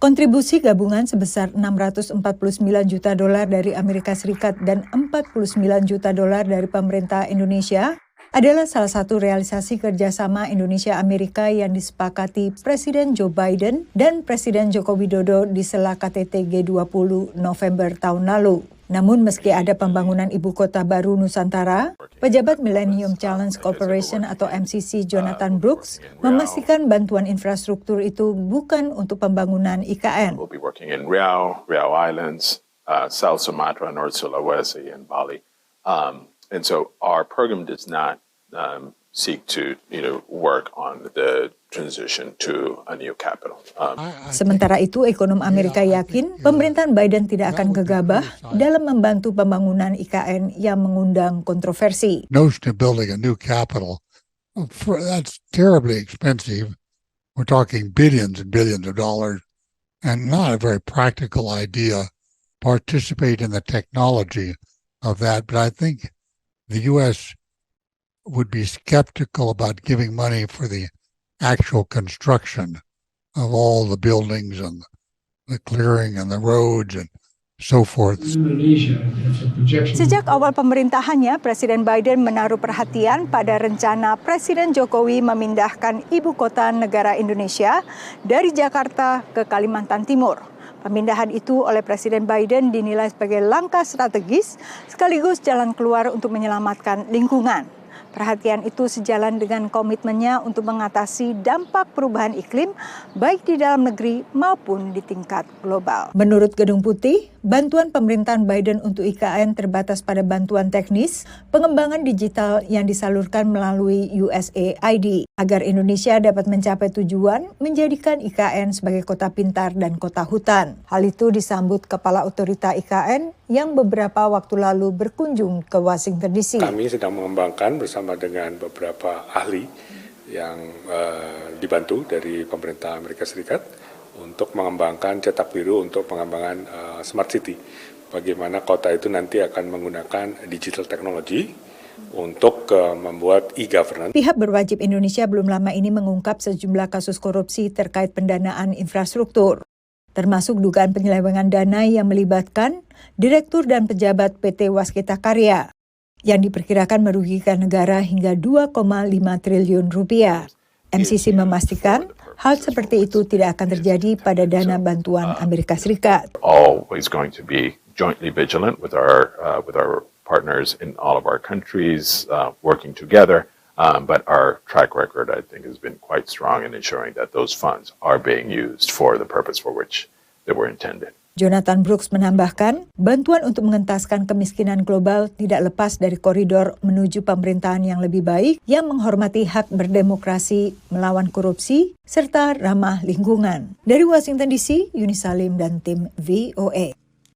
Kontribusi gabungan sebesar $649 juta dari Amerika Serikat dan $49 juta dari pemerintah Indonesia adalah salah satu realisasi kerjasama Indonesia-Amerika yang disepakati Presiden Joe Biden dan Presiden Joko Widodo di sela KTT G20 November tahun lalu. Namun meski ada pembangunan ibu kota baru Nusantara, pejabat Millennium Challenge Corporation atau MCC Jonathan Brooks memastikan bantuan infrastruktur itu bukan untuk pembangunan IKN. We'll be working in Riau Islands, South Sumatra, North Sulawesi, and Bali. And so our program does not seek to work on the transition to a new capital. Sementara itu, ekonom Amerika yakin pemerintahan Biden tidak akan gegabah dalam membantu pembangunan IKN yang mengundang kontroversi. Notion of building a new capital, that's terribly expensive. We're talking billions and billions of dollars, and not a very practical idea. Participate in the technology of that, but I think the U.S. would be skeptical about giving money for the actual construction of all the buildings and the clearing and the roads and so forth. Sejak awal pemerintahannya, Presiden Biden menaruh perhatian pada rencana Presiden Jokowi memindahkan ibu kota negara Indonesia dari Jakarta ke Kalimantan Timur. Pemindahan itu oleh Presiden Biden dinilai sebagai langkah strategis sekaligus jalan keluar untuk menyelamatkan lingkungan. Perhatian itu sejalan dengan komitmennya untuk mengatasi dampak perubahan iklim baik di dalam negeri maupun di tingkat global. Menurut Gedung Putih, bantuan pemerintahan Biden untuk IKN terbatas pada bantuan teknis, pengembangan digital yang disalurkan melalui USAID agar Indonesia dapat mencapai tujuan menjadikan IKN sebagai kota pintar dan kota hutan. Hal itu disambut Kepala Otorita IKN yang beberapa waktu lalu berkunjung ke Washington DC. Kami sedang mengembangkan bersama dengan beberapa ahli yang dibantu dari pemerintah Amerika Serikat untuk mengembangkan cetak biru untuk pengembangan smart city. Bagaimana kota itu nanti akan menggunakan digital technology untuk membuat e-governance. Pihak berwajib Indonesia belum lama ini mengungkap sejumlah kasus korupsi terkait pendanaan infrastruktur, termasuk dugaan penyelewengan dana yang melibatkan direktur dan pejabat PT Waskita Karya, yang diperkirakan merugikan negara hingga 2,5 triliun rupiah. MCC memastikan hal seperti itu tidak akan terjadi pada dana bantuan Amerika Serikat. Always going to be jointly vigilant with our partners in all of our countries, working together. But our track record, I think, has been quite strong in ensuring that those funds are being used for the purpose for which they were intended. Jonathan Brooks menambahkan, bantuan untuk mengentaskan kemiskinan global tidak lepas dari koridor menuju pemerintahan yang lebih baik, yang menghormati hak berdemokrasi, melawan korupsi, serta ramah lingkungan. Dari Washington DC, Yuni Salim dan tim VOA.